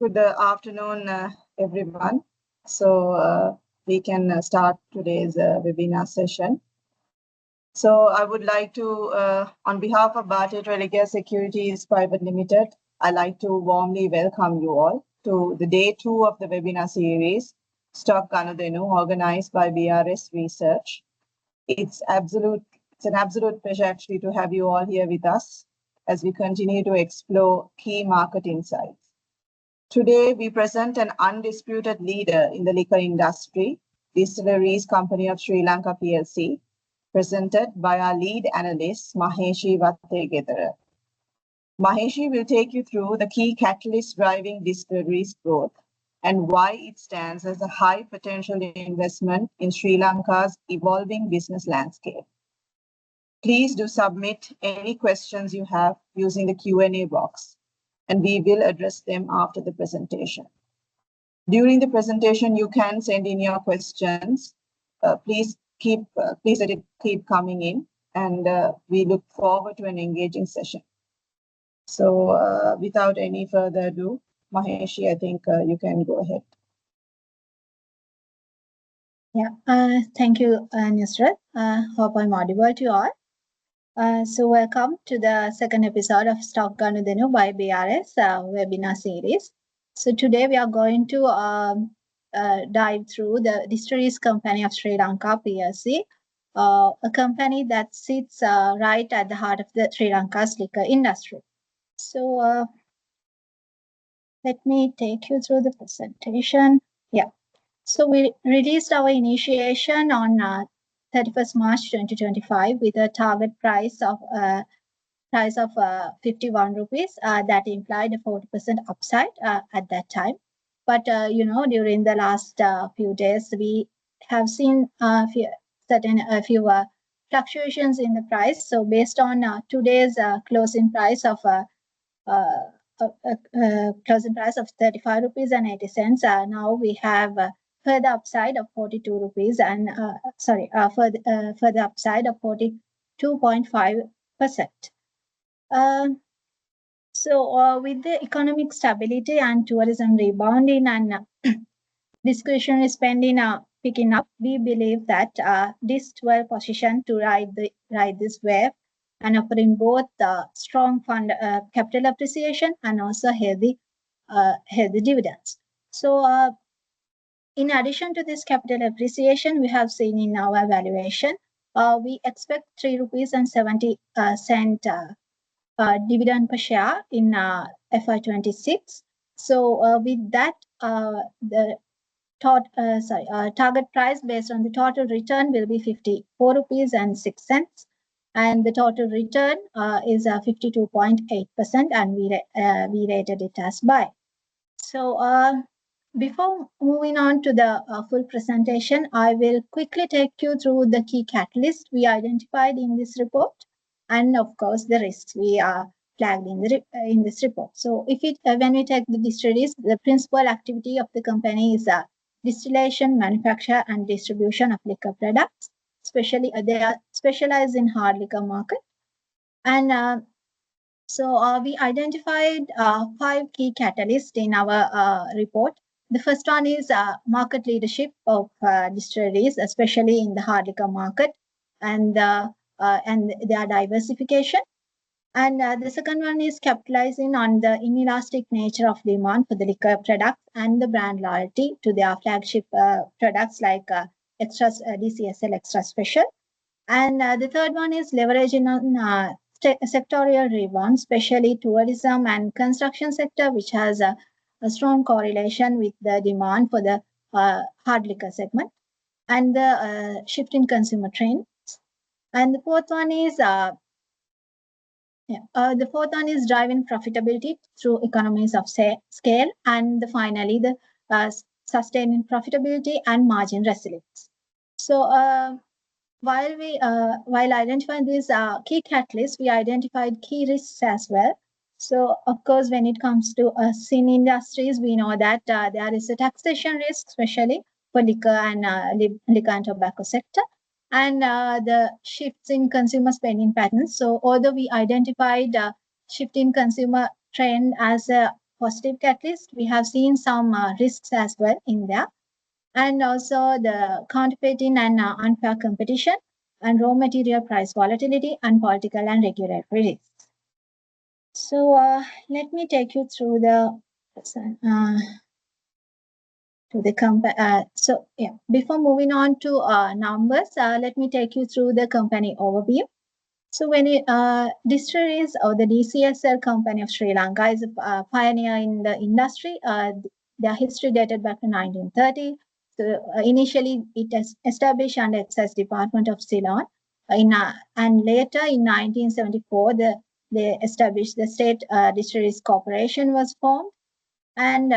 Good afternoon, everyone. So we can start today's webinar session. So I would like to, on behalf of Bharti Religare Securities Private Limited, I'd like to warmly welcome you all to the day 2 of the webinar series, Stock Ganudenu, organized by BRS Research. It's an absolute pleasure actually to have you all here with us as we continue to explore key market insights. Today, we present an undisputed leader in the liquor industry, Distilleries Company of Sri Lanka PLC, presented by our lead analyst, Maheshi Vattegedara. Maheshi will take you through the key catalysts driving distilleries growth and why it stands as a high potential investment in Sri Lanka's evolving business landscape. Please do submit any questions you have using the Q&A box, and we will address them after the presentation. During the presentation, you can send in your questions. Please let it keep coming in, and we look forward to an engaging session. So without any further ado, Maheshi, I think you can go ahead. Yeah, thank you, Nusrat. Hope I'm audible to you all. So welcome to the second episode of Stock Ganudenu by BRS webinar series. So today we are going to dive through the Distilleries Company of Sri Lanka PLC, a company that sits right at the heart of the Sri Lanka's liquor industry. So let me take you through the presentation. Yeah. So we released our initiation on 31st March 2025 with a target price of 51 rupees. That implied a 40% upside at that time. But during the last few days, we have seen a few fluctuations in the price. So based on today's closing price of 35 rupees and 80 cents, now we have further upside of 42 rupees and further upside of 42.5%. So with the economic stability and tourism rebounding and discretionary spending picking up, we believe that DIST well positioned to ride this wave and offering both strong fund capital appreciation and also healthy dividends. So in addition to this capital appreciation, we have seen in our valuation, we expect 3 rupees and 70 cent dividend per share in FY26. So with that, the target price based on the total return will be 54 rupees and 6 cents, and the total return is 52.8%, and we rated it as buy. So before moving on to the full presentation, I will quickly take you through the key catalysts we identified in this report, and of course the risks we flagged in this report. So when we take the distilleries, the principal activity of the company is distillation, manufacture, and distribution of liquor products. Especially, they are specialized in hard liquor market, and so we identified 5 key catalysts in our report. The first one is market leadership of distilleries, especially in the hard liquor market, and their diversification. And the second one is capitalizing on the inelastic nature of demand for the liquor products and the brand loyalty to their flagship products like DCSL Extra Special. And the third one is leveraging on sectorial rebound, especially tourism and construction sector, which has a strong correlation with the demand for the hard liquor segment and the shift in consumer trends. And the fourth one is driving profitability through economies of scale, and finally the sustaining profitability and margin resilience. So while identifying these key catalysts, we identified key risks as well. So, of course, when it comes to sin industries, we know that there is a taxation risk, especially for liquor and tobacco sector, and the shifts in consumer spending patterns. So, although we identified shift in consumer trend as a positive catalyst, we have seen some risks as well in there, and also the counterfeiting and unfair competition, and raw material price volatility, and political and regulatory risks. So let me take you through the before moving on to numbers, let me take you through the company overview. So when Distilleries, or the DCSL Company of Sri Lanka, is a pioneer in the industry. Their history dated back to 1930. So initially it is established under Excise Department of Ceylon, and later in 1974 they established the State Distilleries Corporation was formed, and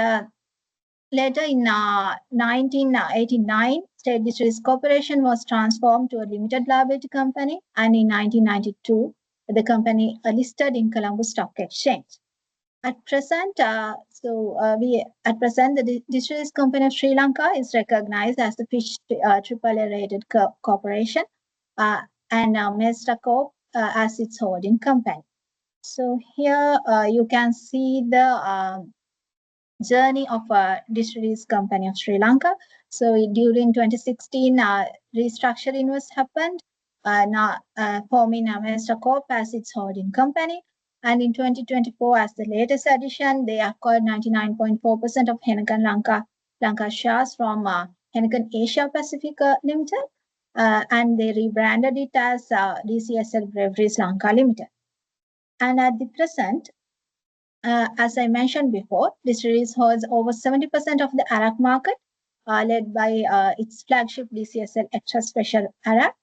later in 1989, State Distilleries Corporation was transformed to a limited liability company, and in 1992, the company listed in Colombo Stock Exchange. At present, the Distilleries Company of Sri Lanka is recognized as the Fish AAA rated corporation, and Mestra Corp as its holding company. So here you can see the journey of Distilleries Company of Sri Lanka. So during 2016, restructuring was happened, forming Mestra Corp as its holding company. And in 2024, as the latest addition, they acquired 99.4% of Heineken Lanka shares from Heineken Asia Pacific Limited, and they rebranded it as DCSL Breweries Lanka Limited. And at the present, as I mentioned before, Distilleries holds over 70% of the Arak market, led by its flagship DCSL Extra Special Arak.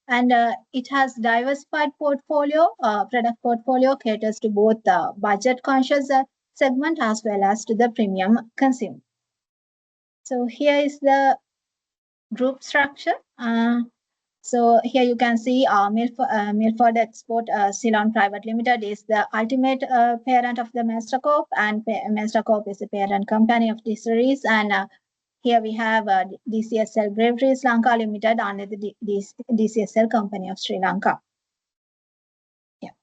And it has diversified portfolio, product portfolio caters to both the budget-conscious segment as well as to the premium consumer. So here is the group structure. So here you can see Milford Export Ceylon Private Limited is the ultimate parent of the Mestra Corp, and Mestra Corp is the parent company of Distilleries. And here we have DCSL Breweries Lanka Limited under the DCSL Company of Sri Lanka. Yeah.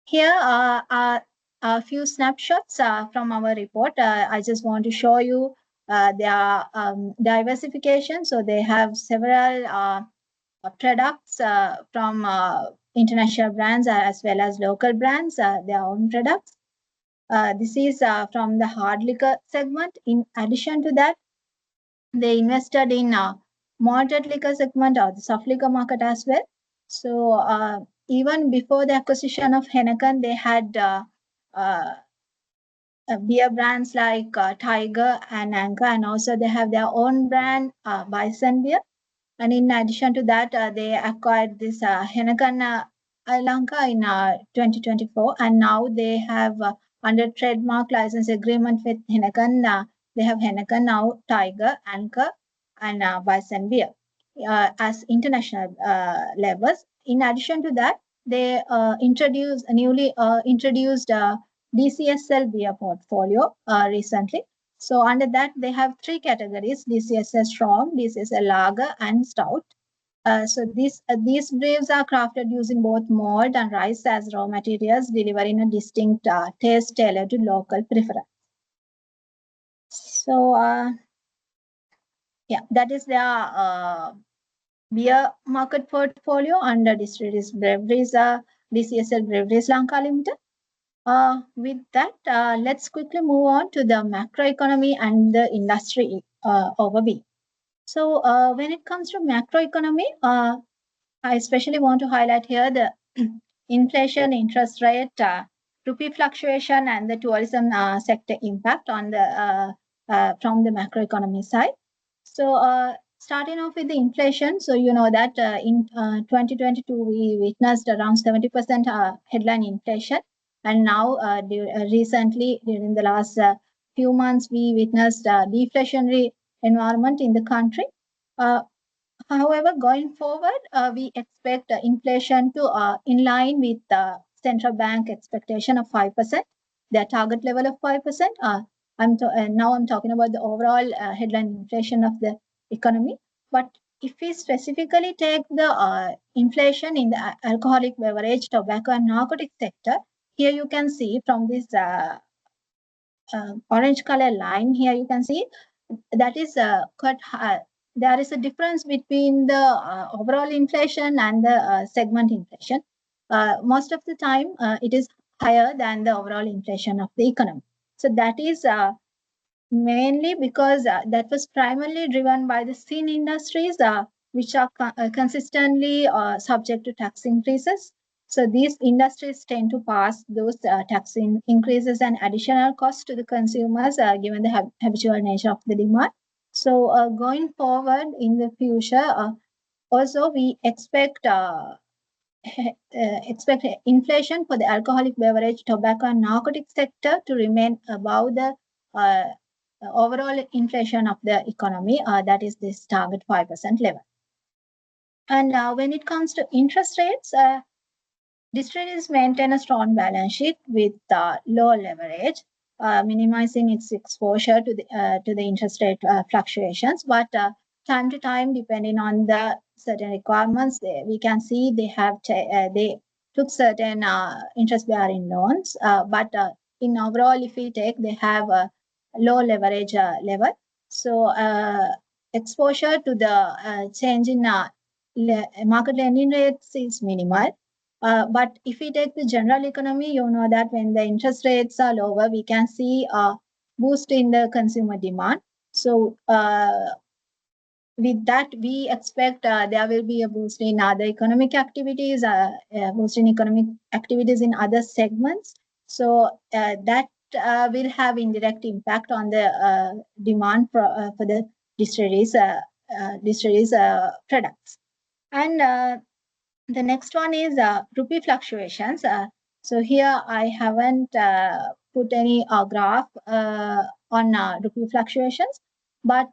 Here are a few snapshots from our report. I just want to show you their diversification. So they have several products from international brands as well as local brands, their own products. This is from the hard liquor segment. In addition to that, they invested in malted liquor segment or the soft liquor market as well. So even before the acquisition of Heineken, they had beer brands like Tiger and Anchor, and also they have their own brand, Bison Beer. And in addition to that, they acquired this Heineken Lanka in 2024, and now they have under trademark license agreement with Heineken. They have Heineken now, Tiger, Anchor, and Bison Beer as international levels. In addition to that, they newly introduced DCSL beer portfolio recently. So under that, they have three categories: DCSL Strong, DCSL Lager, and Stout. So these brews are crafted using both malt and rice as raw materials, delivering a distinct taste tailored to local preference. So yeah, that is their beer market portfolio under Distilleries Breweries, DCSL Breweries Lanka Limited. With that, let's quickly move on to the macroeconomy and the industry overview. So when it comes to macroeconomy, I especially want to highlight here the inflation, interest rate, rupee fluctuation, and the tourism sector impact on the from the macroeconomy side. So starting off with the inflation, so you know that in 2022 we witnessed around 70% headline inflation, and now recently during the last few months we witnessed a deflationary environment in the country. However, going forward, we expect inflation to in line with the central bank expectation of 5%, their target level of 5%. Now I'm talking about the overall headline inflation of the economy. But if we specifically take the inflation in the alcoholic beverage, tobacco, and narcotic sector, here you can see from this orange color line here, you can see that is there is a difference between the overall inflation and the segment inflation. Most of the time, it is higher than the overall inflation of the economy. So that is mainly because that was primarily driven by the steel industries, which are consistently subject to tax increases. So these industries tend to pass those tax increases and additional costs to the consumers, given the habitual nature of the demand. So going forward in the future, also we expect expect inflation for the alcoholic beverage, tobacco, and narcotic sector to remain above the overall inflation of the economy, that is this target 5% level. And when it comes to interest rates, distilleries maintain a strong balance sheet with low leverage, minimizing its exposure to the interest rate fluctuations. But time to time, depending on the certain requirements, we can see they have they took certain interest-bearing loans. But in overall, if we take, they have a low leverage level. So exposure to the change in market lending rates is minimal. But if we take the general economy, you know that when the interest rates are lower, we can see a boost in the consumer demand. So with that, we expect there will be a boost in other economic activities, boost in economic activities in other segments. So that will have indirect impact on the demand for the distilleries products. And the next one is rupee fluctuations. So here I haven't put any graph on rupee fluctuations, but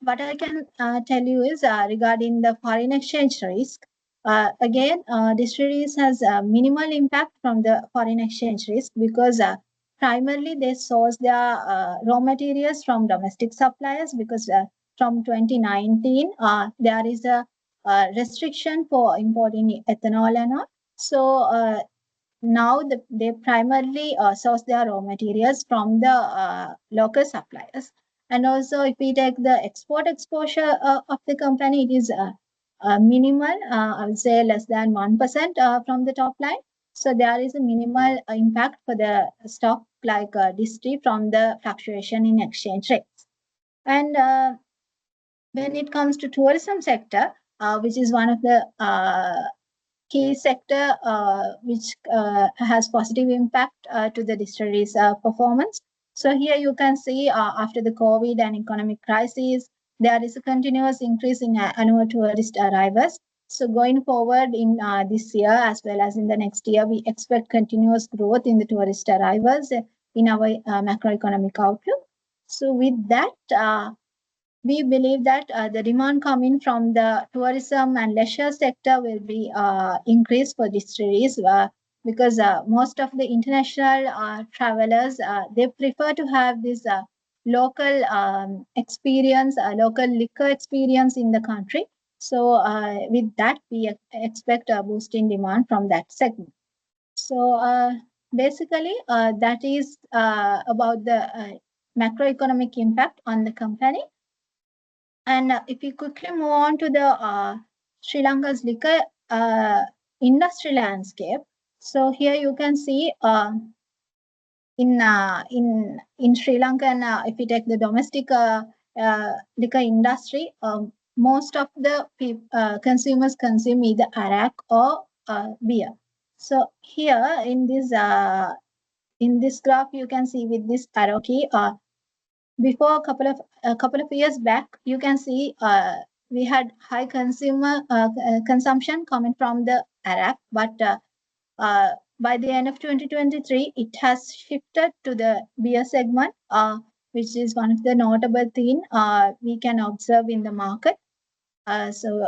what I can tell you is regarding the foreign exchange risk. Again, distilleries has a minimal impact from the foreign exchange risk because primarily they source their raw materials from domestic suppliers, because from 2019 there is a restriction for importing ethanol and all. So now they primarily source their raw materials from the local suppliers. And also, if we take the export exposure of the company, it is minimal, I would say less than 1% from the top line. So there is a minimal impact for the stock like DIST from the fluctuation in exchange rates. And when it comes to tourism sector, which is one of the key sector which has positive impact to the distilleries performance. So here you can see after the COVID and economic crisis, there is a continuous increase in annual tourist arrivals. So going forward in this year as well as in the next year, we expect continuous growth in the tourist arrivals in our macroeconomic outlook. So with that, we believe that the demand coming from the tourism and leisure sector will be increased for distilleries because most of the international travelers, they prefer to have this local experience, local liquor experience in the country. So with that, we expect a boost in demand from that segment. So basically, that is about the macroeconomic impact on the company. And if we quickly move on to the Sri Lanka's liquor industry landscape, so here you can see in Sri Lanka, and if we take the domestic liquor industry, most of the consumers consume either arak or beer. So here in this graph, you can see with this arrow key, before a couple of years back, you can see we had high consumer consumption coming from the arak, but by the end of 2023, it has shifted to the beer segment, which is one of the notable theme we can observe in the market. So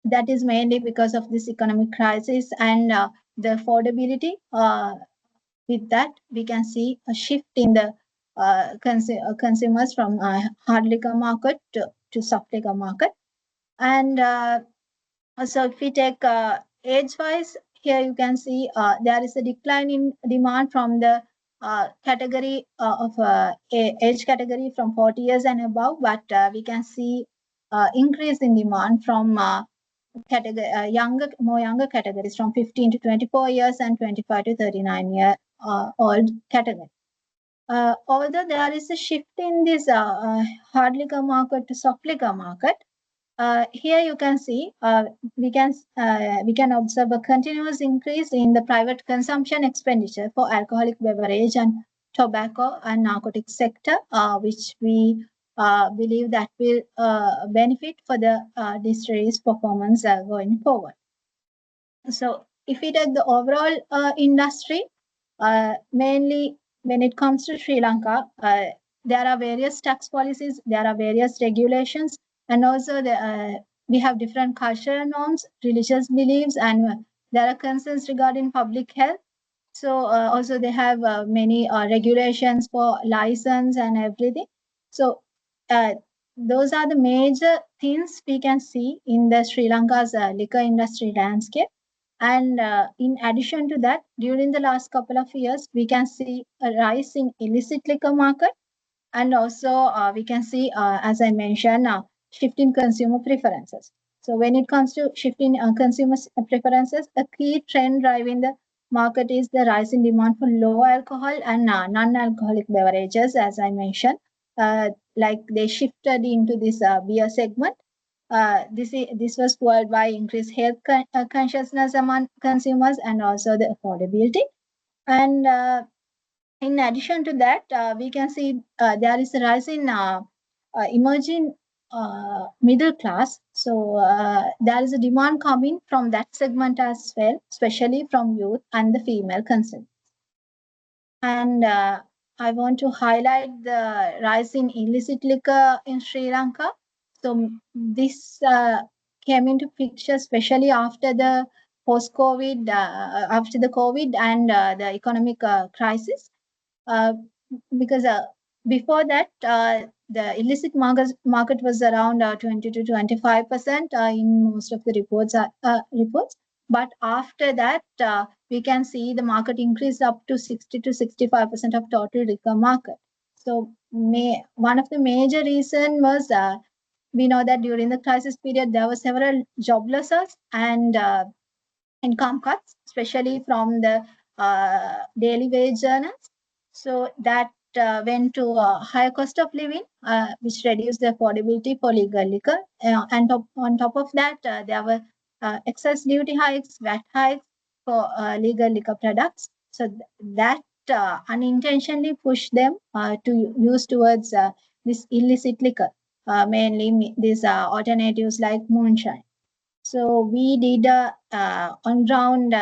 that is mainly because of this economic crisis and the affordability. With that, we can see a shift in the consumers from hard liquor market to soft liquor market. And so if we take age-wise, here you can see there is a decline in demand from the category of age category from 40 years and above, but we can see increase in demand from more younger categories from 15 to 24 years and 25 to 39 year old category. Although there is a shift in this hard liquor market to soft liquor market, here you can see we can observe a continuous increase in the private consumption expenditure for alcoholic beverage and tobacco and narcotics sector, which we believe that will benefit for the distillery's performance going forward. So if we take the overall industry, mainly when it comes to Sri Lanka, there are various tax policies, there are various regulations, and also we have different cultural norms, religious beliefs, and there are concerns regarding public health. So also they have many regulations for license and everything. So those are the major things we can see in the Sri Lanka's liquor industry landscape. And in addition to that, during the last couple of years, we can see a rise in illicit liquor market. And also we can see, as I mentioned, shifting consumer preferences. So when it comes to shifting consumer preferences, a key trend driving the market is the rise in demand for low alcohol and non-alcoholic beverages, as I mentioned. Like they shifted into this beer segment. This was fueled by increased health consciousness among consumers and also the affordability. And in addition to that, we can see there is a rise in emerging middle class. So there is a demand coming from that segment as well, especially from youth and the female consumers. And I want to highlight the rise in illicit liquor in Sri Lanka. So this came into picture, especially after the post-COVID, after the COVID and the economic crisis, because before that, the illicit market was around 20 to 25% in most of the reports. But after that, we can see the market increased up to 60 to 65% of total liquor market. So one of the major reason was we know that during the crisis period, there were several job losses and income cuts, especially from the daily wage earners. So that went to a higher cost of living, which reduced the affordability for legal liquor. And on top of that, there were excess duty hikes, VAT hikes for legal liquor products. So that unintentionally pushed them to use towards this illicit liquor, mainly these alternatives like moonshine. So we did a on-ground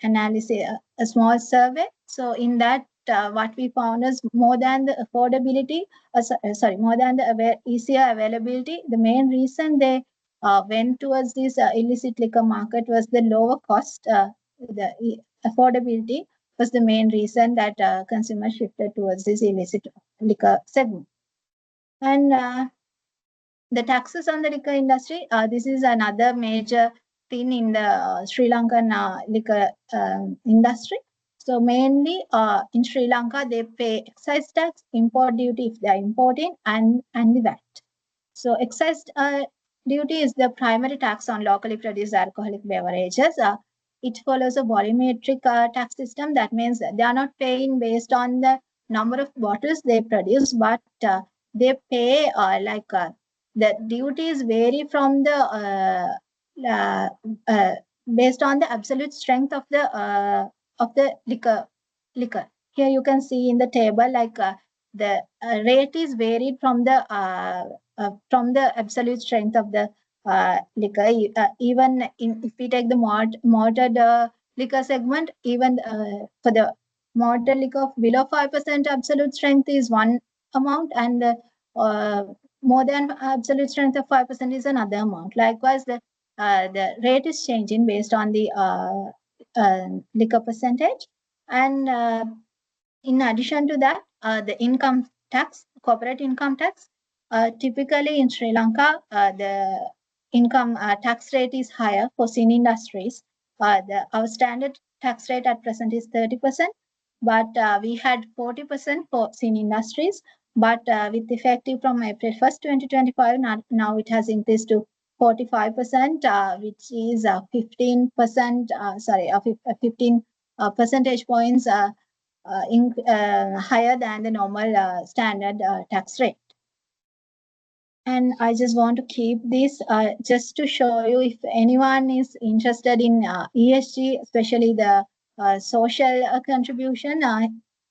analysis, a small survey. So in that, what we found is more than the affordability, more than the easier availability, the main reason they went towards this illicit liquor market was the lower cost. The affordability was the main reason that consumers shifted towards this illicit liquor segment. And the taxes on the liquor industry, this is another major thing in the Sri Lankan liquor industry. So mainly in Sri Lanka, they pay excise tax, import duty if they are importing, and the VAT. So excise duty is the primary tax on locally produced alcoholic beverages. It follows a volumetric tax system. That means they are not paying based on the number of bottles they produce, but they pay the duties vary from the based on the absolute strength of the liquor. Here you can see in the table the rate is varied from the absolute strength of the liquor. Even if we take the malted liquor segment, even for the malted liquor below 5% absolute strength is one amount, and more than absolute strength of 5% is another amount. Likewise, the rate is changing based on the liquor percentage. And in addition to that, the income tax, corporate income tax, typically in Sri Lanka, the income tax rate is higher for sin industries. Our standard tax rate at present is 30%. but we had 40% for sin industries. But with effective from April 1st, 2025, now it has increased to 45%, which is 15%, 15 percentage points higher than the normal standard tax rate. And I just want to keep this just to show you if anyone is interested in ESG, especially the social contribution.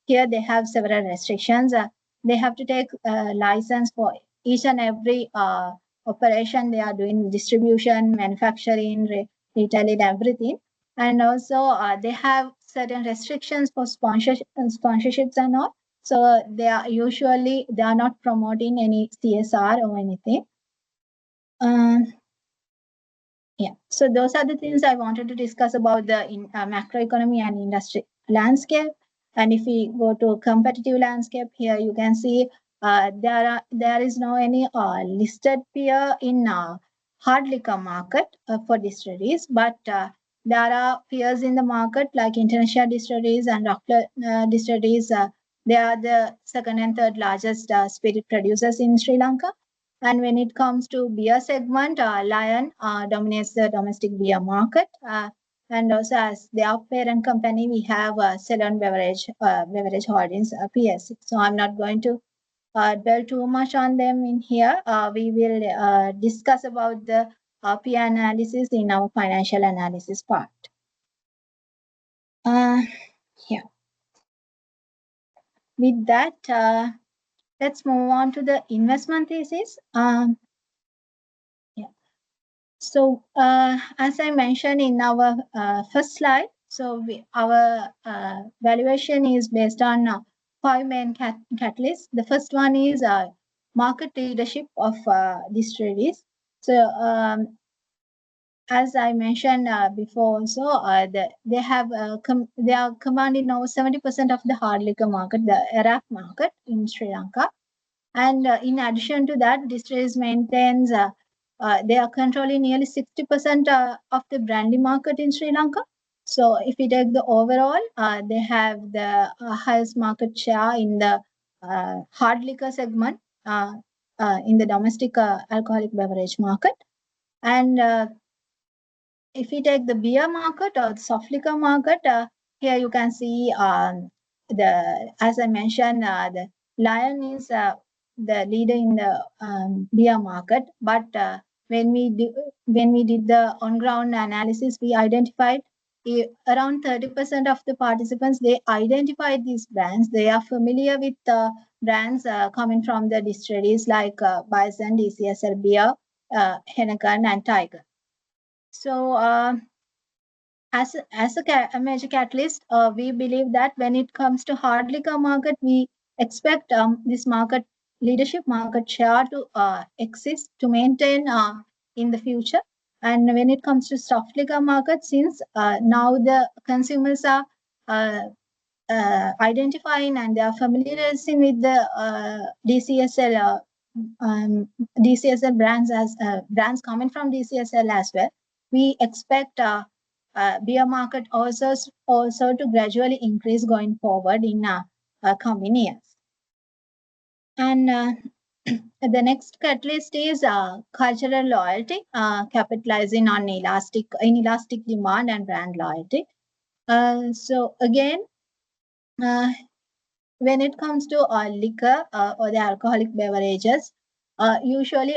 Here they have several restrictions. They have to take a license for each and every operation they are doing, distribution, manufacturing, retailing, everything. And also they have certain restrictions for sponsorships and all. So they are not promoting any CSR or anything. Yeah, so those are the things I wanted to discuss about the macroeconomy and industry landscape. And if we go to competitive landscape, here you can see there is no any listed peer in hard liquor market for distilleries, but there are peers in the market like international distilleries and distilleries. They are the second and third largest spirit producers in Sri Lanka. And when it comes to beer segment, Lion dominates the domestic beer market. And also as their parent company, we have Ceylon Beverage Holdings, PSC. So I'm not going to dwell too much on them in here. We will discuss about the peer analysis in our financial analysis part. Yeah. With that, let's move on to the investment thesis. So as I mentioned in our first slide, so our valuation is based on 5 main catalysts. The first one is market leadership of distilleries. So as I mentioned before, also they are commanding now 70% of the hard liquor market, the Iraq market in Sri Lanka. And in addition to that, distilleries maintains they are controlling nearly 60% of the brandy market in Sri Lanka. So if we take the overall, they have the highest market share in the hard liquor segment in the domestic alcoholic beverage market. And if we take the beer market or the soft liquor market, here you can see as I mentioned, the Lion is the leader in the beer market. But when we did the on-ground analysis, we identified around 30% of the participants. They identified these brands. They are familiar with brands coming from the distilleries like Bison, DCSL Beer, Heineken, and Tiger. So as a major catalyst, we believe that when it comes to hard liquor market, we expect this market leadership market share to exist, to maintain in the future. And when it comes to soft liquor market, since now the consumers are identifying and they are familiarizing with the DCSL brands as brands coming from DCSL as well, we expect beer market also to gradually increase going forward in coming years. And the next catalyst is cultural loyalty, capitalizing on inelastic demand and brand loyalty. So again, when it comes to liquor or the alcoholic beverages, usually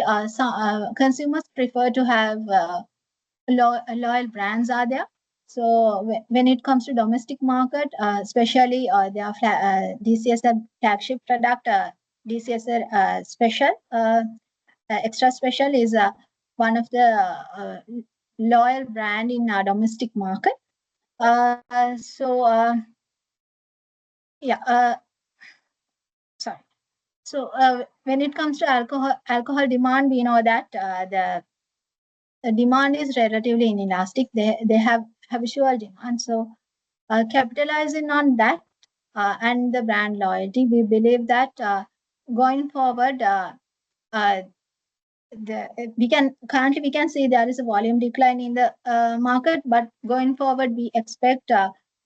consumers prefer to have loyal brands are there. So when it comes to domestic market, especially their DCSL flagship product, DCSL Special, Extra Special is one of the loyal brand in our domestic market. Sorry. So when it comes to alcohol demand, we know that the demand is relatively inelastic. They have habitual demand. So capitalizing on that and the brand loyalty, we believe that going forward, we can see there is a volume decline in the market, but going forward, we expect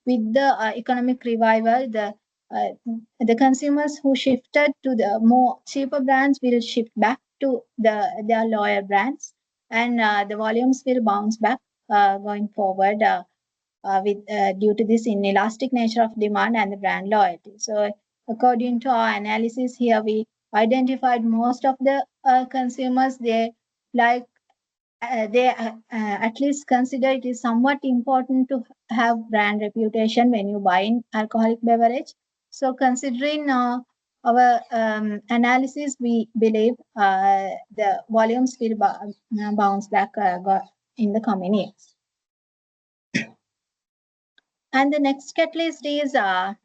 with the economic revival, the consumers who shifted to the more cheaper brands will shift back to their lower brands, and the volumes will bounce back going forward with due to this inelastic nature of demand and the brand loyalty. So according to our analysis here, we identified most of the consumers, they like at least consider it is somewhat important to have brand reputation when you buy in alcoholic beverage. So considering our analysis, we believe the volumes will bounce back in the coming years. And the next catalyst is the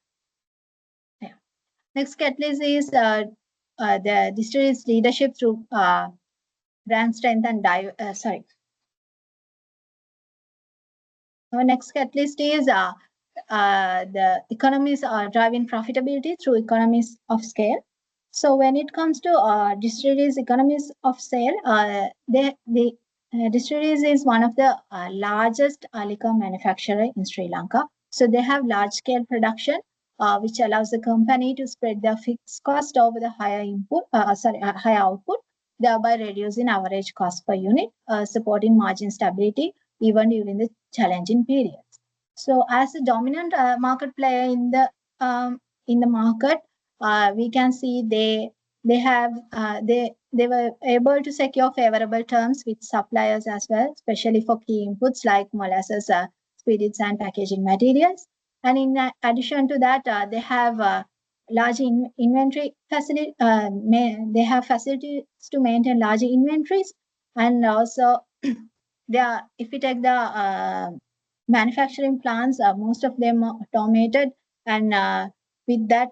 distillery's leadership through brand strength and Our next catalyst is the economies are driving profitability through economies of scale. So when it comes to distilleries economies of scale, distilleries is one of the largest liquor manufacturer in Sri Lanka. So they have large scale production, which allows the company to spread their fixed cost over the higher higher output, thereby reducing average cost per unit, supporting margin stability even during the challenging periods. So as a dominant market player in the market, we can see they were able to secure favorable terms with suppliers as well, especially for key inputs like molasses, spirits, and packaging materials. And in addition to that, they have large inventory facility. They have facilities to maintain large inventories, and also if you take the manufacturing plants, most of them are automated, and with that,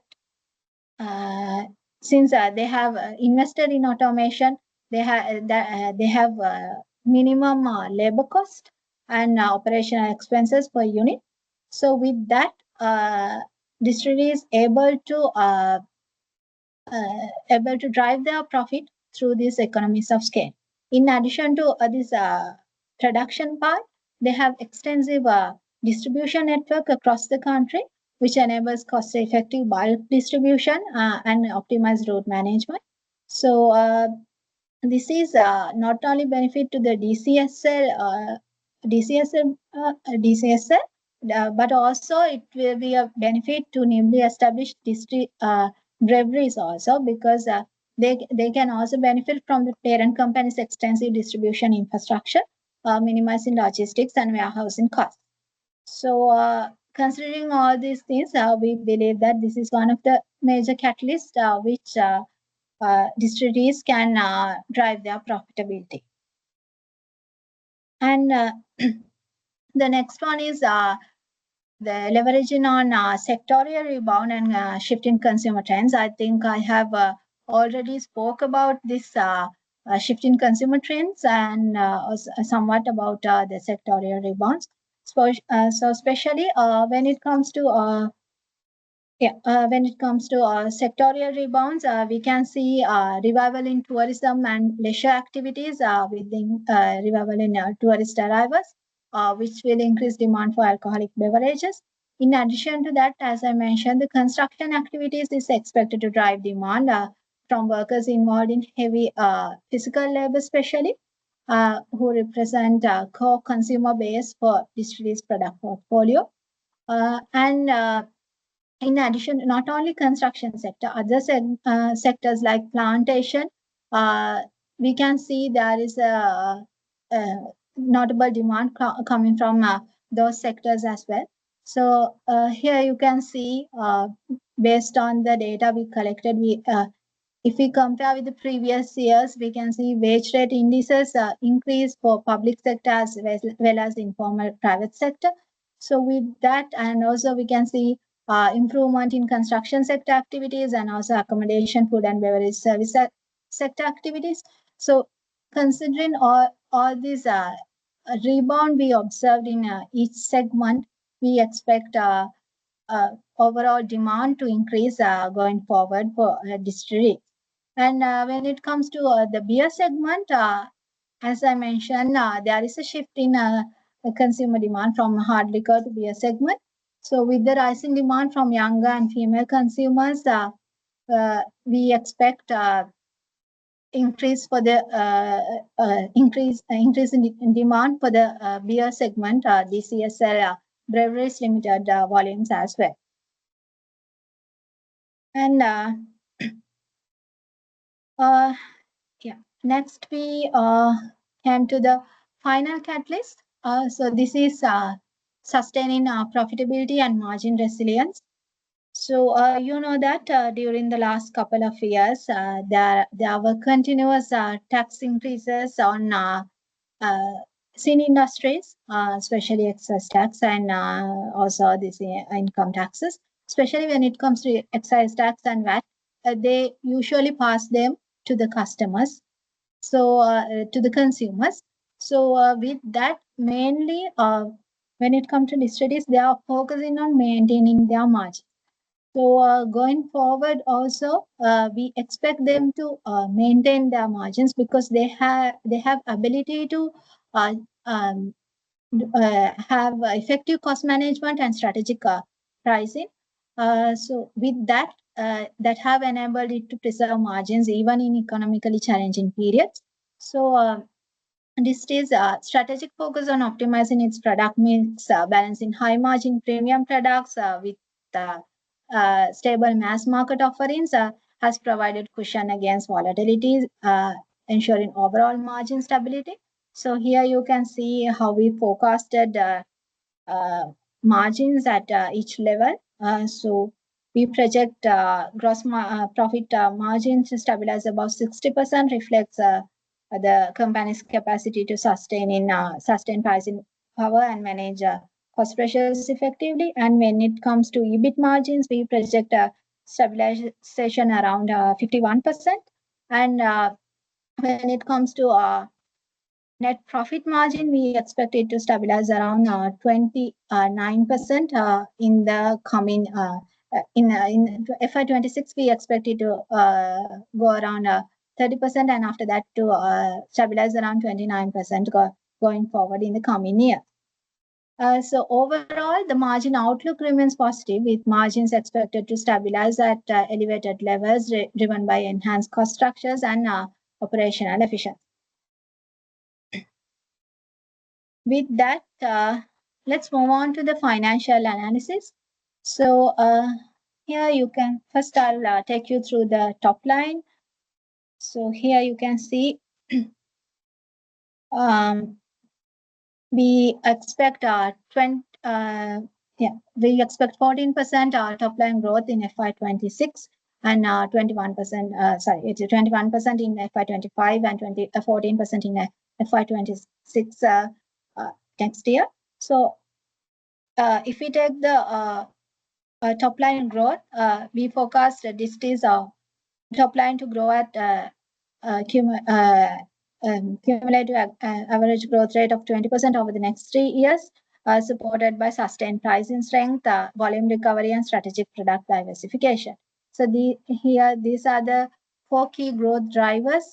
since they have invested in automation, they have minimum labor cost and operational expenses per unit. So with that, distillery is able to drive their profit through these economies of scale. In addition to this production part, they have extensive distribution network across the country, which enables cost-effective bulk distribution and optimized route management. So this is not only benefit to the DCSL, but also it will be a benefit to newly established district breweries also, because they can also benefit from the parent company's extensive distribution infrastructure, minimizing logistics and warehousing costs. So considering all these things, we believe that this is one of the major catalysts which distilleries can drive their profitability. And the next one is the leveraging on sectorial rebound and shifting consumer trends. I think I have already spoke about this shifting consumer trends and somewhat about the sectorial rebounds. So especially when it comes to sectorial rebounds, we can see revival in tourism and leisure activities with the revival in tourist arrivals, which will increase demand for alcoholic beverages. In addition to that, as I mentioned, the construction activities is expected to drive demand from workers involved in heavy physical labor, especially who represent core consumer base for distilleries product portfolio. And in addition, not only construction sector, other sectors like plantation, we can see there is a notable demand coming from those sectors as well. So here you can see, based on the data we collected, if we compare with the previous years, we can see wage rate indices increase for public sector as well as informal private sector. So with that, and also we can see improvement in construction sector activities and also accommodation, food and beverage service sector activities. So considering all these rebound we observed in each segment, we expect overall demand to increase going forward for distillery. And when it comes to the beer segment, as I mentioned, there is a shift in consumer demand from hard liquor to beer segment. So with the rising demand from younger and female consumers, we expect increase for the increase in demand for the beer segment, DCSL Breweries Limited volumes as well. And yeah, next we came to the final catalyst. So this is sustaining profitability and margin resilience. So you know that during the last couple of years, there were continuous tax increases on sin industries, especially excise tax and also this income taxes. Especially when it comes to excise tax and VAT, they usually pass them to the customers, so to the consumers. So with that, mainly when it comes to distilleries, they are focusing on maintaining their margin. So going forward also, we expect them to maintain their margins because they have ability to uh, um, have effective cost management and strategic pricing. So with that, that have enabled it to preserve margins even in economically challenging periods. So DIST is a strategic focus on optimizing its product mix, balancing high margin premium products with stable mass market offerings, has provided cushion against volatility, ensuring overall margin stability. So here you can see how we forecasted margins at each level. So we project gross profit margins to stabilize about 60%, reflects the company's capacity to sustain pricing power and manage cost pressures effectively. And when it comes to EBIT margins, we project a stabilization around 51%. And when it comes to net profit margin, we expect it to stabilize around 29% in the coming in FY26. We expect it to go around 30%, and after that to stabilize around 29% going forward in the coming year. So overall, the margin outlook remains positive, with margins expected to stabilize at elevated levels, driven by enhanced cost structures and operational efficiency. With that, let's move on to the financial analysis. So here you can, first I'll take you through the top line. So here you can see we expect we expect 14% top line growth in FY26 and 21%. Sorry, it's 21% in FY25 and 14% in FY26 next year. So if we take the top line growth, we forecast this is top line to grow at cumulative average growth rate of 20% over the next 3 years, supported by sustained pricing strength, volume recovery, and strategic product diversification. So these are the 4 key growth drivers.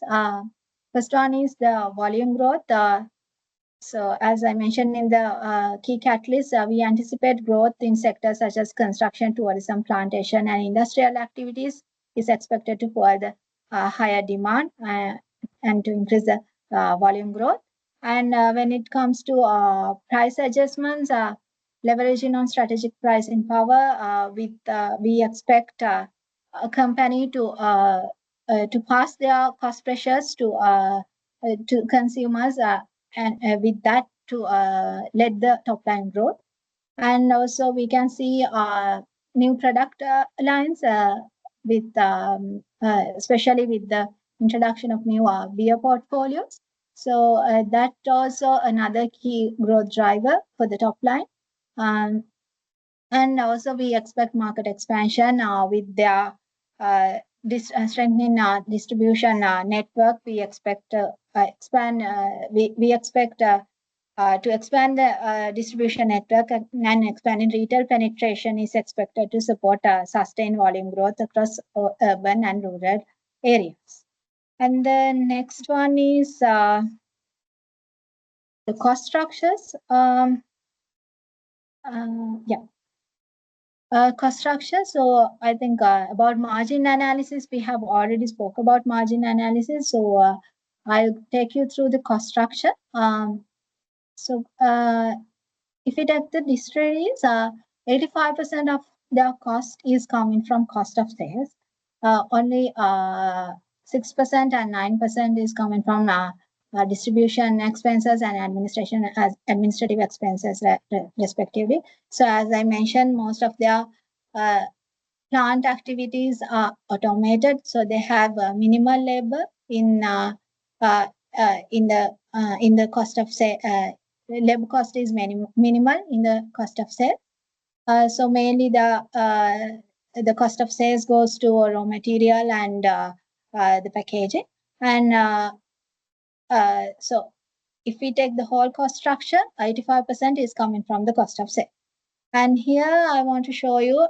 First one is the volume growth. So as I mentioned in the key catalysts, we anticipate growth in sectors such as construction, tourism, plantation, and industrial activities is expected to fuel the higher demand and to increase the volume growth. And when it comes to price adjustments, leveraging on strategic pricing power, we expect a company to pass their cost pressures to consumers, and with that to let the top line growth. And also we can see new product lines with especially with the introduction of new beer portfolios. So that also another key growth driver for the top line. And also we expect market expansion with their strengthening distribution network. We expect to expand. We expect to expand the distribution network, and expanding retail penetration is expected to support sustained volume growth across urban and rural areas. And the next one is the cost structures. Yeah. Cost structure. So I think about margin analysis, we have already spoke about margin analysis. So I'll take you through the cost structure. So if we take the distilleries, 85% of their cost is coming from cost of sales. Only 6% and 9% is coming from distribution expenses and administrative expenses respectively. So as I mentioned, most of their plant activities are automated, so they have minimal labor in the cost of sale. Labor cost is minimal in the cost of sale. So mainly the cost of sales goes to raw material and the packaging. And so if we take the whole cost structure, 85% is coming from the cost of sale. And here I want to show you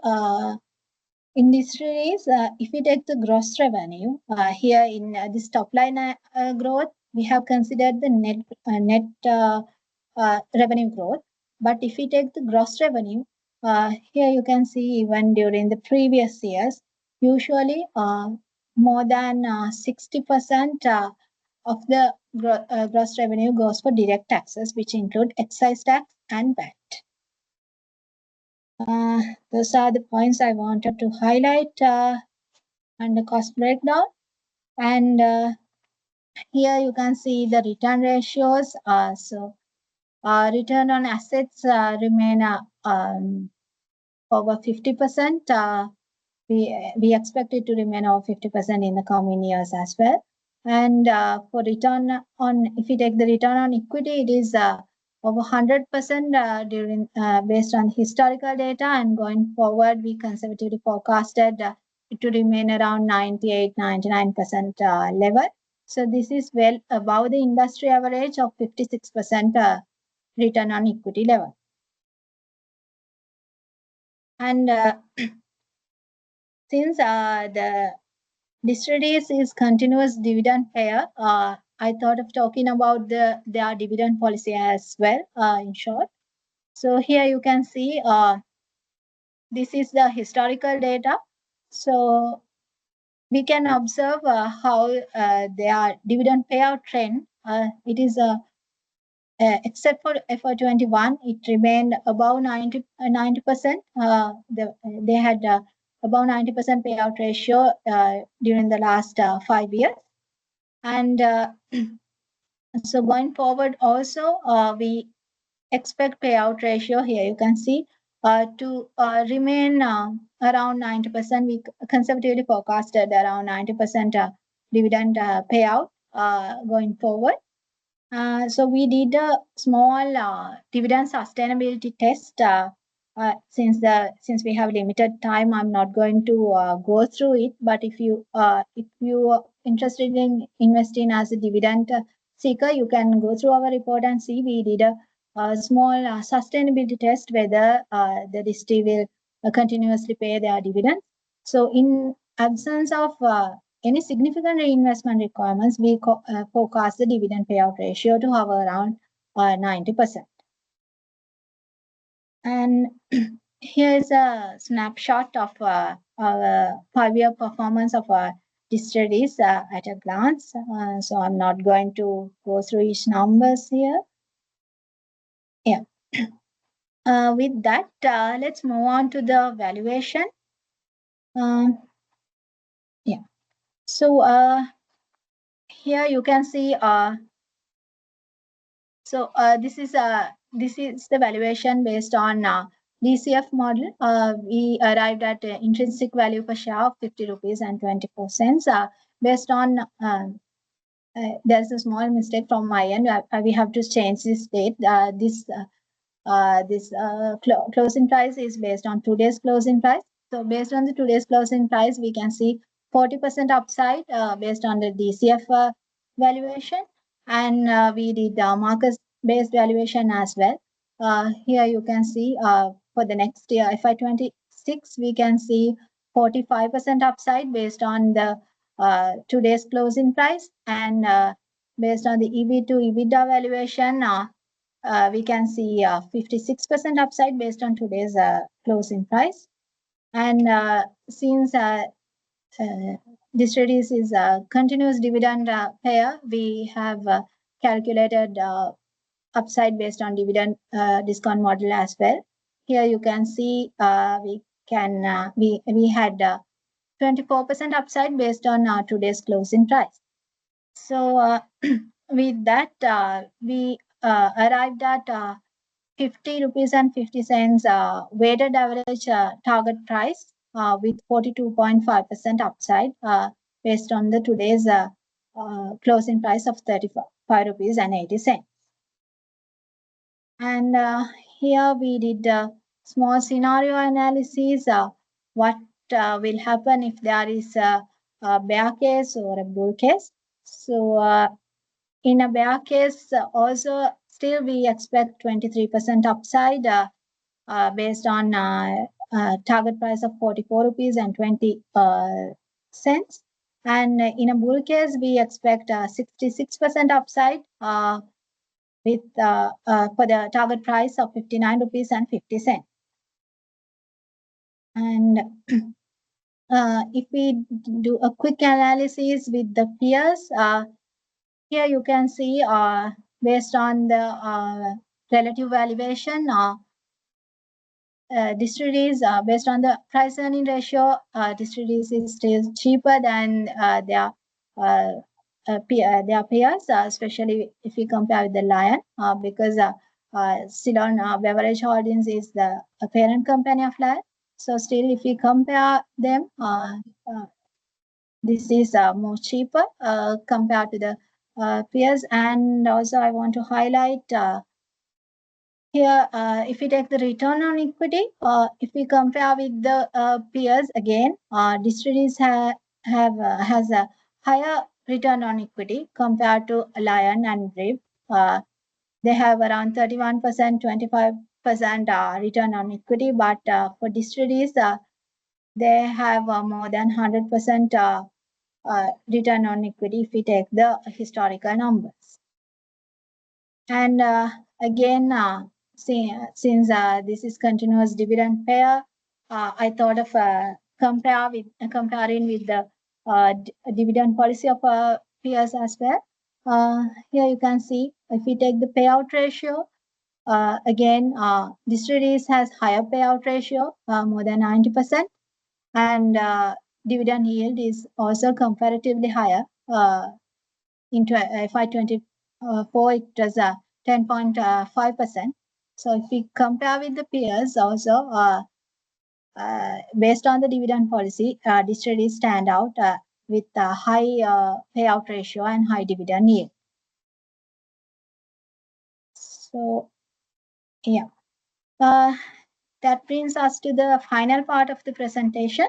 in this release, if we take the gross revenue, here in this top line growth, we have considered the net revenue growth. But if we take the gross revenue, here you can see even during the previous years, usually more than 60% of the gross revenue goes for direct taxes, which include excise tax and VAT. Those are the points I wanted to highlight under cost breakdown. And here you can see the return ratios. So return on assets remain over 50%. We expect it to remain over 50% in the coming years as well. And for return on, if we take the return on equity, it is over 100% during based on historical data, and going forward, we conservatively forecasted it to remain around 98-99% level. So this is well above the industry average of 56% return on equity level. And since the distilleries is continuous dividend payer, I thought of talking about their dividend policy as well, in short. So here you can see this is the historical data. So we can observe how their dividend payout trend, it is except for FY21, it remained above 90%. They had above 90% payout ratio during the last 5 years. And so going forward also, we expect payout ratio, here you can see, to remain around 90%. We conservatively forecasted around 90% dividend payout going forward. So we did a small dividend sustainability test. Since we have limited time, I'm not going to go through it. But if you are interested in investing as a dividend seeker, you can go through our report and see we did a small sustainability test whether the distillery will continuously pay their dividends. So in absence of any significant reinvestment requirements, we forecast the dividend payout ratio to hover around 90%. And here is a snapshot of our 5-year performance of our distilleries at a glance. So I'm not going to go through each numbers here. Yeah. With that, let's move on to the valuation. Yeah. So here you can see. So this is the valuation based on DCF model. We arrived at intrinsic value per share of 50 rupees and 24 cents. Based on there's a small mistake from my end. We have to change this date. This closing price is based on today's closing price. So based on the today's closing price, we can see 40% upside based on the DCF valuation, and we did market-based valuation as well. Here you can see for the next year, FY26, we can see 45% upside based on the today's closing price, and based on the EV to EBITDA valuation, we can see 56% upside based on today's closing price. And since Distilleries is a continuous dividend payer, we have calculated upside based on dividend discount model as well. Here you can see we had 24% upside based on today's closing price. So with that, we arrived at 50 rupees and 50 cents weighted average target price with 42.5% upside based on the today's closing price of 35 rupees and 80 cents. And here we did a small scenario analysis. What will happen if there is a bear case or a bull case? So in a bear case, also still we expect 23% upside based on target price of 44 rupees and 20 cents. And in a bull case, we expect 66% upside with for the target price of 59 rupees and 50 cents. And if we do a quick analysis with the peers, here you can see based on the relative valuation, distilleries based on the price earning ratio, distilleries is still cheaper than their peers, especially if you compare with the Lion, because Ceylon Beverage Holdings is the parent company of Lion. So still, if you compare them, this is more cheaper compared to the peers. And also, I want to highlight here, if we take the return on equity, if we compare with the peers again, distilleries has a higher return on equity compared to Lion and Brave. They have around 31%, 25% return on equity, but for distilleries, they have more than 100% return on equity if we take the historical numbers. And again, since this is continuous dividend payer, I thought of comparing with the dividend policy of peers as well. Here you can see if we take the payout ratio, again, distilleries has higher payout ratio, more than 90%, and dividend yield is also comparatively higher. In FY24, it was 10.5%. So if we compare with the peers also, based on the dividend policy, distilleries stand out with a high payout ratio and high dividend yield. So, yeah, that brings us to the final part of the presentation.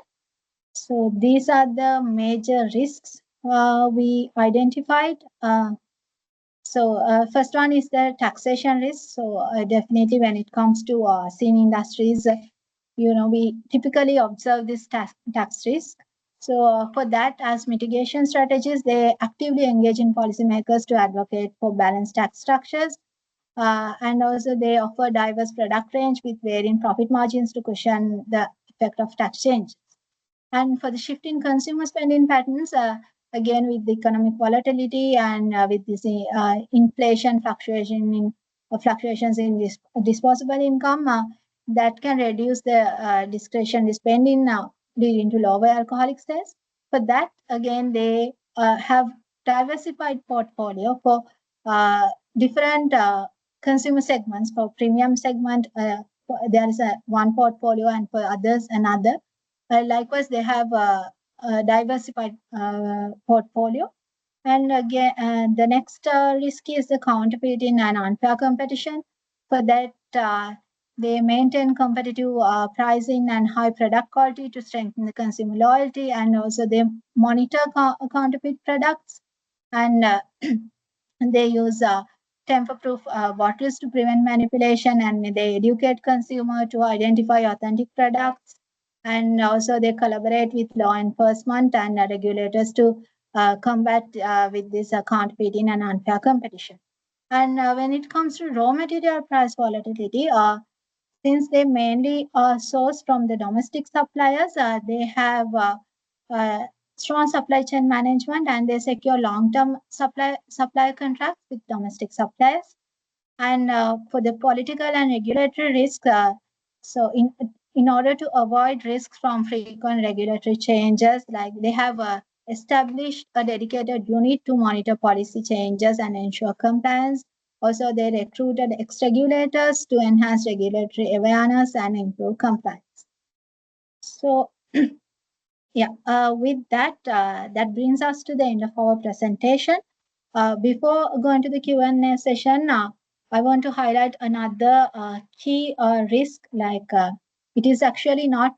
So these are the major risks we identified. So first one is the taxation risk. So definitely when it comes to seen industries, we typically observe this tax risk. So for that, as mitigation strategies, they actively engage in policymakers to advocate for balanced tax structures. And also they offer diverse product range with varying profit margins to cushion the effect of tax changes. And for the shift in consumer spending patterns, again, with the economic volatility and with this inflation fluctuations in disposable income, that can reduce the discretionary spending, leading to lower alcoholic sales. For that, again, they have diversified portfolio for different consumer segments. For premium segment, there is one portfolio, and for others, another. Likewise, they have a diversified portfolio. And again, the next risk is the counterfeiting and unfair competition. For that, they maintain competitive pricing and high product quality to strengthen the consumer loyalty, and also they monitor counterfeit products, and they use tamper-proof bottles to prevent manipulation, and they educate consumer to identify authentic products. And also they collaborate with law enforcement and regulators to combat with this counterfeiting and unfair competition. And when it comes to raw material price volatility, since they mainly source from the domestic suppliers, they have strong supply chain management and they secure long-term supply contracts with domestic suppliers. And for the political and regulatory risks, so in order to avoid risks from frequent regulatory changes, like they have established a dedicated unit to monitor policy changes and ensure compliance. Also, they recruited ex-regulators to enhance regulatory awareness and improve compliance. So, with that, that brings us to the end of our presentation. Before going to the Q&A session, I want to highlight another key risk, like it is actually not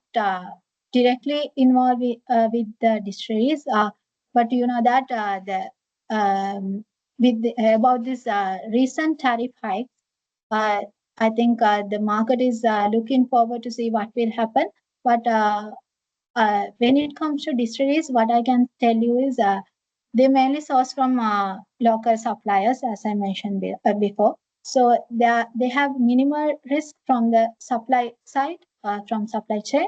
directly involved with the distilleries, but you know that about this recent tariff hike, I think the market is looking forward to see what will happen. But when it comes to distilleries, what I can tell you is they mainly source from local suppliers, as I mentioned before. So they have minimal risk from the supply side, from supply chain.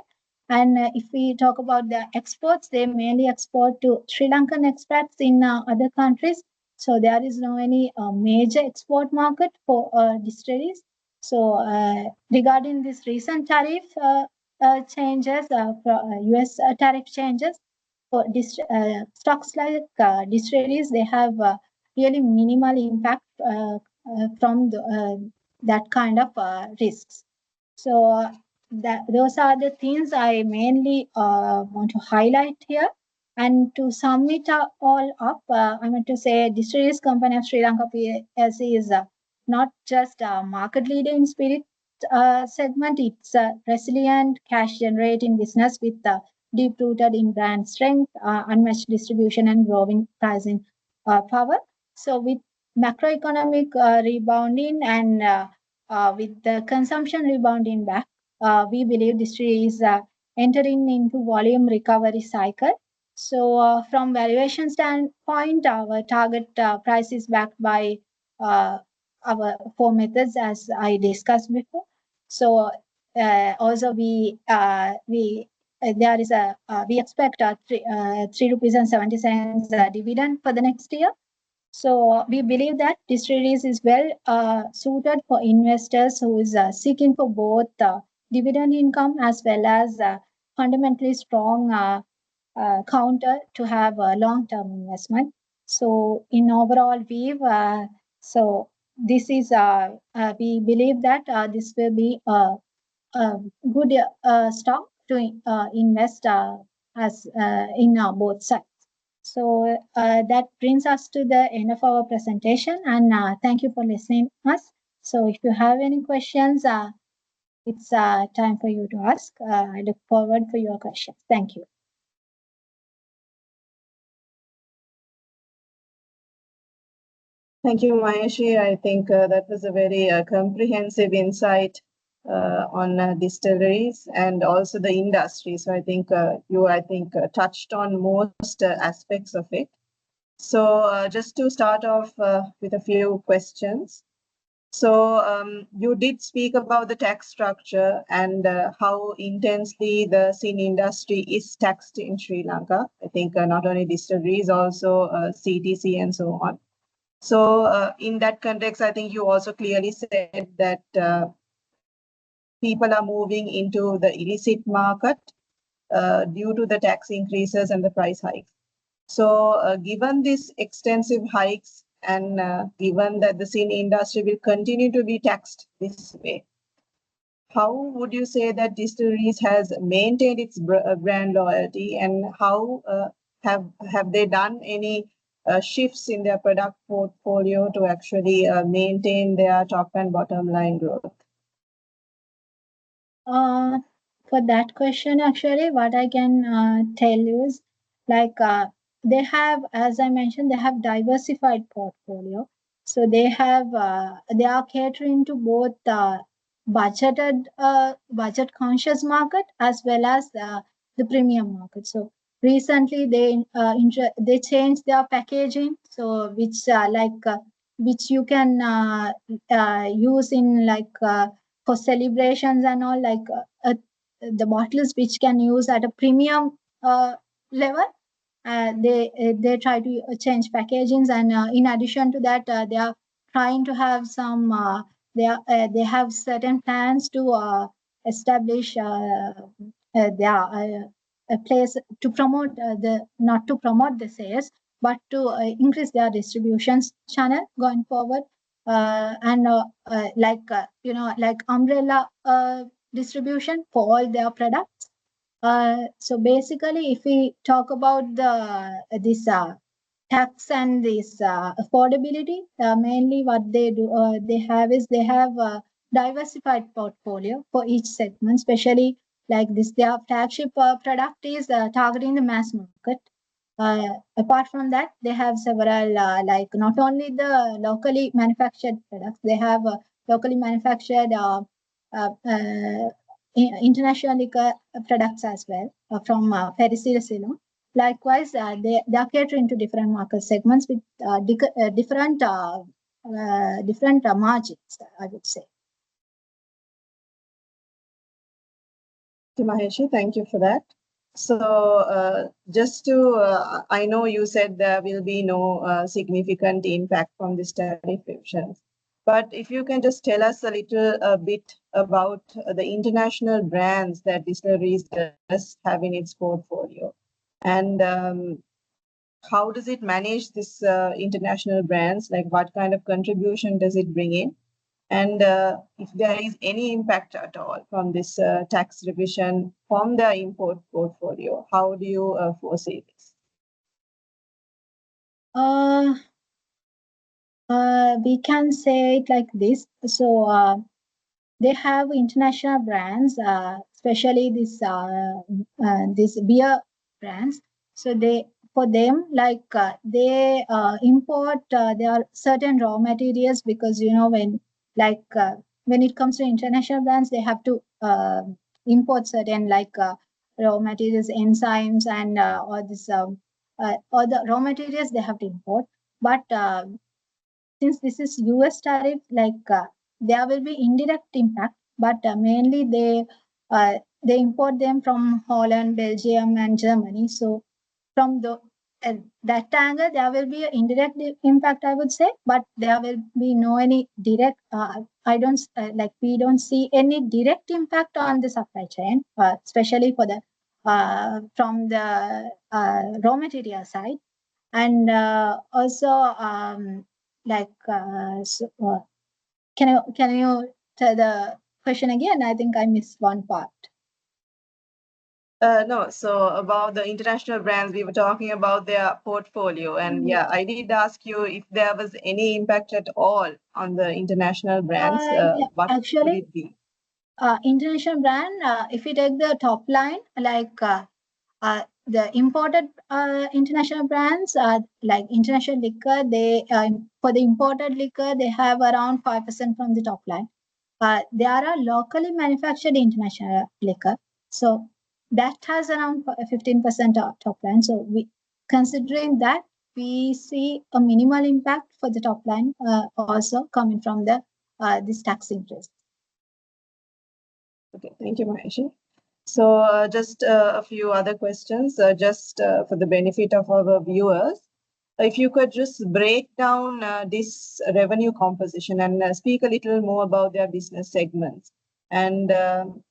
And if we talk about the exports, they mainly export to Sri Lankan expats in other countries. So there is no any major export market for distilleries. So regarding this recent tariff changes, US tariff changes, for stocks like distilleries, they have really minimal impact from that kind of risks. So those are the things I mainly want to highlight here. And to sum it all up, I want to say Distilleries Company of Sri Lanka PLC is not just a market leader in spirit segment. It's a resilient, cash-generating business with deep-rooted in brand strength, unmatched distribution, and growing pricing power. So with macroeconomic rebounding and with the consumption rebounding back, we believe distillery is entering into volume recovery cycle. So from valuation standpoint, our target price is backed by our four methods, as I discussed before. So also we there is a we expect a 3 rupees and 70 cents dividend for the next year. So we believe that distilleries is well suited for investors who is seeking for both dividend income as well as fundamentally strong counter to have a long-term investment. So in overall view, so this is we believe that this will be a good stock to invest as in both sides. So that brings us to the end of our presentation, and thank you for listening to us. So if you have any questions, it's time for you to ask. I look forward for your questions. Thank you. Thank you, Maheshi. I think that was a very comprehensive insight on distilleries and also the industry. So I think you touched on most aspects of it. So just to start off with a few questions. So you did speak about the tax structure and how intensely the sin industry is taxed in Sri Lanka. I think not only distilleries, also CTC and so on. So in that context, I think you also clearly said that people are moving into the illicit market due to the tax increases and the price hikes. So given these extensive hikes and given that the sin industry will continue to be taxed this way, how would you say that distilleries has maintained its brand loyalty, and how have they done any shifts in their product portfolio to actually maintain their top and bottom line growth? For that question, actually, what I can tell you is like they have, as I mentioned, they have diversified portfolio. So they are catering to both budget conscious market as well as the premium market. So recently they changed their packaging, so which you can use in like for celebrations and all, like the bottles which can use at a premium level. They try to change packagings, and in addition to that, they are trying to have some. They have certain plans to establish a place to promote not to promote the sales, but to increase their distribution channel going forward. Like umbrella distribution for all their products. So basically, if we talk about this tax and this affordability, mainly what they have a diversified portfolio for each segment, especially like this. Their flagship product is targeting the mass market. Apart from that, they have several like not only the locally manufactured products, they have locally manufactured international liquor products as well from Pericillin. Likewise, they are catering to different market segments with different margins, I would say. Maheshi, thank you for that. So I know you said there will be no significant impact from this tariff revisions, but if you can just tell us a little bit about the international brands that distilleries does have in its portfolio, and how does it manage this international brands? Like what kind of contribution does it bring in? And if there is any impact at all from this tax revision from the import portfolio, how do you foresee this? We can say it like this. So they have international brands, especially this beer brands. So for them, like they import there are certain raw materials, because when it comes to international brands, they have to import certain raw materials, enzymes, and or the raw materials they have to import. But since this is US tariff, there will be indirect impact, but mainly they import them from Holland, Belgium, and Germany. So from that angle, there will be an indirect impact, I would say, but there will be no any direct. We don't see any direct impact on the supply chain, especially for the from the raw material side, and also can you tell the question again? I think I missed one part. No, so about the international brands, we were talking about their portfolio, and yeah, I did ask you if there was any impact at all on the international brands. What Actually, would it be? International brand, if you take the top line, the imported international brands, like international liquor, they for the imported liquor, they have around 5% from the top line. There are locally manufactured international liquor, so that has around 15% top line. So considering that, we see a minimal impact for the top line also coming from this tax increase. Okay, thank you, Maheshi. So just a few other questions, just for the benefit of our viewers. If you could just break down this revenue composition and speak a little more about their business segments. And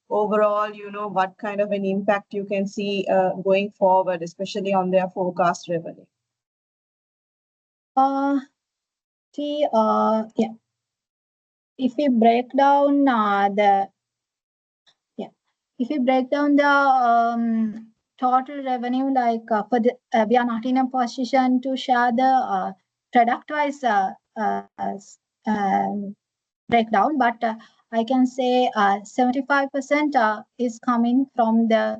overall, what kind of an impact you can see going forward, especially on their forecast revenue. If we break down if we break down the total revenue, we are not in a position to share the product-wise breakdown, but I can say 75% is coming from their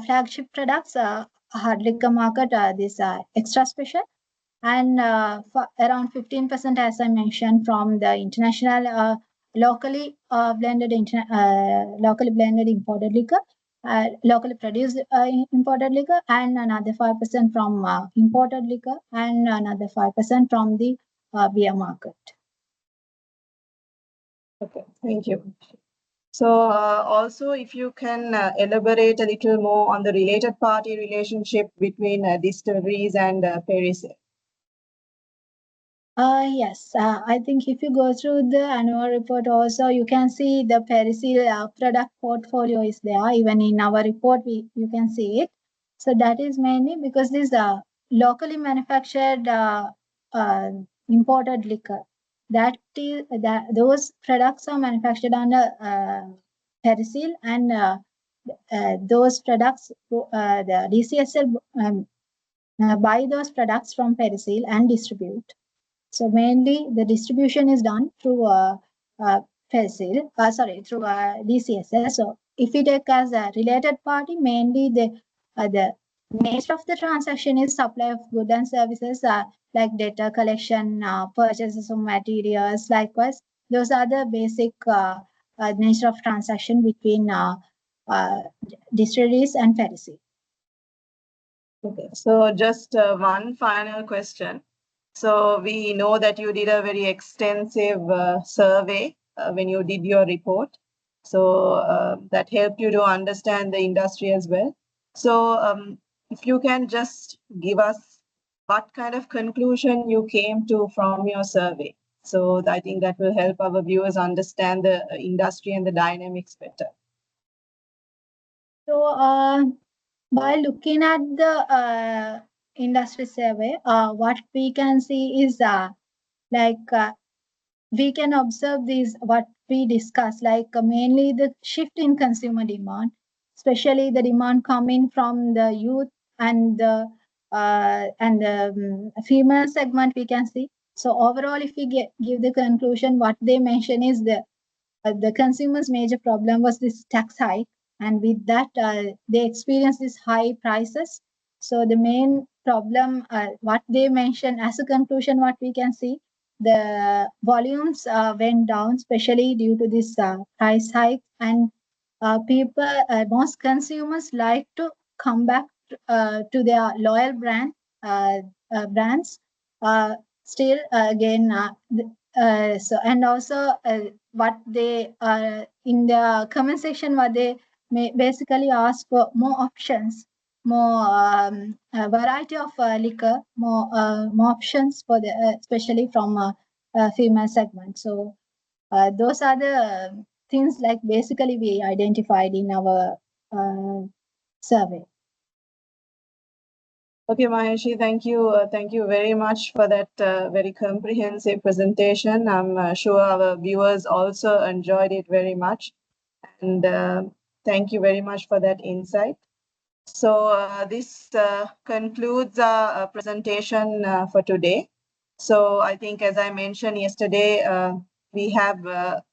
flagship products, hard liquor market, this extra special, and for around 15%, as I mentioned, from the international locally blended imported liquor, locally produced imported liquor, and another 5% from imported liquor, and another 5% from the beer market. Okay, thank you. So also, if you can elaborate a little more on the related party relationship between distilleries and Perisill. Yes, I think if you go through the annual report also, you can see the Perisil product portfolio is there. Even in our report, you can see it. So that is mainly because this locally manufactured imported liquor. That those products are manufactured under Perisil, and those products, the DCSL buy those products from Perisil and distribute. So mainly the distribution is done through through DCSS. So if we take as a related party, mainly the nature of the transaction is supply of goods and services like data collection, purchases of materials. Likewise, those are the basic nature of transaction between distilleries and Pharisee. Okay, so just one final question. So we know that you did a very extensive survey when you did your report. So that helped you to understand the industry as well. So if you can just give us what kind of conclusion you came to from your survey. So I think that will help our viewers understand the industry and the dynamics better. So by looking at the industry survey, what we can see is we can observe these what we discussed, mainly the shift in consumer demand, especially the demand coming from the youth and the female segment. We can see. So overall, if we give the conclusion, what they mention is the consumers' major problem was this tax hike, and with that, they experienced these high prices. So the main problem, what they mentioned as a conclusion, what we can see, the volumes went down, especially due to this price hike, and most consumers like to come back to their loyal brands. Still, again, so and also what they in the comment section, what they may basically ask for more options, more variety of liquor, more options for the especially from female segment. So those are the things like basically we identified in our survey. Okay, Maheshi, thank you. Thank you very much for that very comprehensive presentation. I'm sure our viewers also enjoyed it very much. And thank you very much for that insight. So this concludes our presentation for today. So I think, as I mentioned yesterday, we have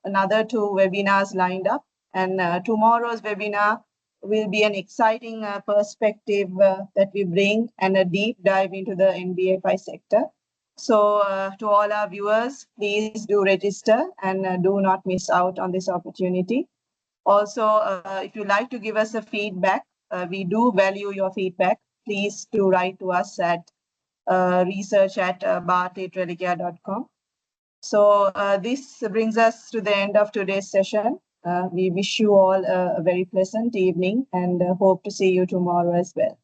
another 2 webinars lined up, and tomorrow's webinar will be an exciting perspective that we bring and a deep dive into the NBFI sector. So to all our viewers, please do register and do not miss out on this opportunity. Also, if you like to give us a feedback, we do value your feedback. Please do write to us at research@bartatereligia.com. So this brings us to the end of today's session. We wish you all a very pleasant evening and hope to see you tomorrow as well.